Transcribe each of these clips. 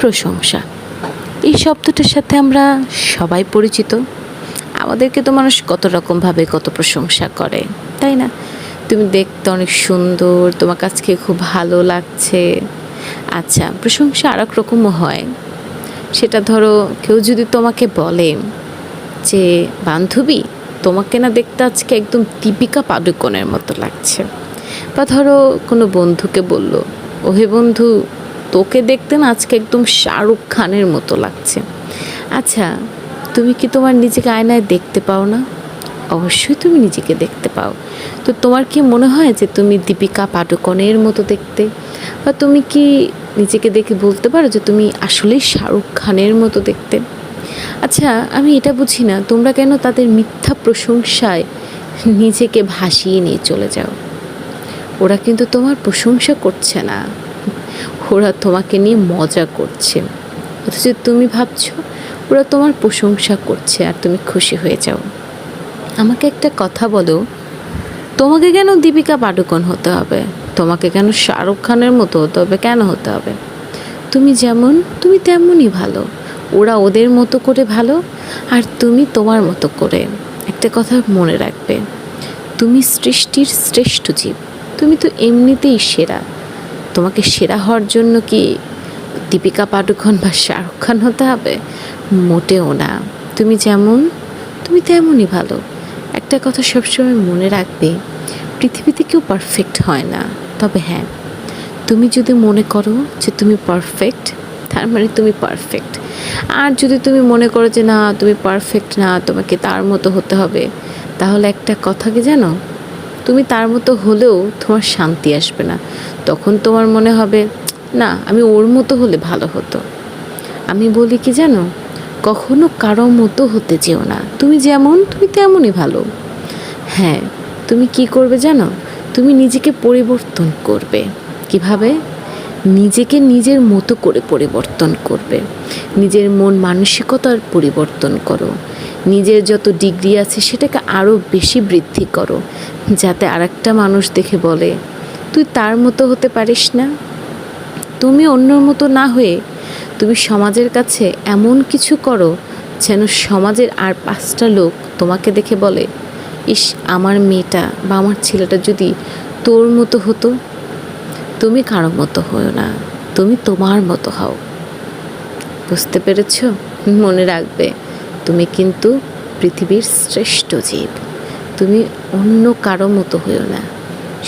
প্রশংসা, এই শব্দটার সাথে আমরা সবাই পরিচিত। আমাদেরকে তো মানুষ কত রকমভাবে কত প্রশংসা করে, তাই না? তুমি দেখতে অনেক সুন্দর, তোমার কাছকে খুব ভালো লাগছে। আচ্ছা, প্রশংসা আর এক রকমও হয়। সেটা ধরো কেউ যদি তোমাকে বলে যে বান্ধবী, তোমাকে না দেখতে আজকে একদম দীপিকা পাডুকোনের মতো লাগছে। বা ধরো কোনো বন্ধুকে বলল, ওহে বন্ধু, তোকে দেখতে না আজকে একদম শাহরুখ খানের মতো লাগছে। আচ্ছা, তুমি কি তোমার নিজেকে আয়নায় দেখতে পাও না? অবশ্যই তুমি নিজেকে দেখতে পাও। তো তোমার কি মনে হয় যে তুমি দীপিকা পাডুকোনের মতো দেখতে? বা তুমি কি নিজেকে দেখে বলতে পারো যে তুমি আসলেই শাহরুখ খানের মতো দেখতে? আচ্ছা, আমি এটা বুঝি না, তোমরা কেন তাদের মিথ্যা প্রশংসায় নিজেকে ভাসিয়ে নিয়ে চলে যাও? ওরা কিন্তু তোমার প্রশংসা করছে না, ওরা তোমাকে নিয়ে মজা করছে। অথচ তুমি ভাবছো ওরা তোমার প্রশংসা করছে আর তুমি খুশি হয়ে যাও। আমাকে একটা কথা বলো, তোমাকে কেন দীপিকা পাডুকোন হতে হবে? তোমাকে কেন শাহরুখ খানের মতো হতে হবে? কেন হতে হবে? তুমি যেমন, তুমি তেমনই ভালো। ওরা ওদের মতো করে ভালো, আর তুমি তোমার মতো করে। একটা কথা মনে রাখবে, তুমি সৃষ্টির শ্রেষ্ঠ জীব। তুমি তো এমনিতেই সেরা। তোমাকে সেরা হওয়ার জন্য কি দীপিকা পাডুকোন বা শাহরুখ খান হতে হবে? মোটেও না। তুমি যেমন, তুমি তেমনই ভালো। একটা কথা সবসময় মনে রাখবে, পৃথিবীতে কেউ পারফেক্ট হয় না। তবে হ্যাঁ, তুমি যদি মনে করো যে তুমি পারফেক্ট, তার মানে তুমি পারফেক্ট। আর যদি তুমি মনে করো যে না, তুমি পারফেক্ট না, তোমাকে তার মতো হতে হবে, তাহলে একটা কথা কি জানো, তুমি তার মতো হলেও তোমার শান্তি আসবে না। তখন তোমার মনে হবে, না, আমি ওর মতো হলে ভালো হতো। আমি বলি কি জানো, কখনো কারো মতো হতে যেও না। তুমি যেমন, তুমি তেমনই ভালো। হ্যাঁ, তুমি কি করবে জানো, তুমি নিজেকে পরিবর্তন করবে। কিভাবে? নিজেকে নিজের মতো করে পরিবর্তন করবে। নিজের মন মানসিকতার পরিবর্তন করো। নিজের যত ডিগ্রি আছে সেটাকে আরও বেশি বৃদ্ধি করো, যাতে আরেকটা মানুষ দেখে বলে তুই তার মতো হতে পারিস না। তুমি অন্যর মতো না হয়ে তুমি সমাজের কাছে এমন কিছু করো যেন সমাজের আর 5টা লোক তোমাকে দেখে বলে, ইস, আমার মেয়েটা বা আমার ছেলেটা যদি তোর মতো হতো। তুমি কারো মতো হও না, তুমি তোমার মতো হও। বুঝতে পেরেছ? মনে রাখবে, তুমি কিন্তু পৃথিবীর শ্রেষ্ঠ জীব। তুমি অন্য কারো মতো হইও না,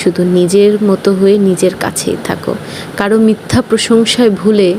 শুধু নিজের মতো হয়ে নিজের কাছেই থাকো। কারো মিথ্যা প্রশংসায় ভুলে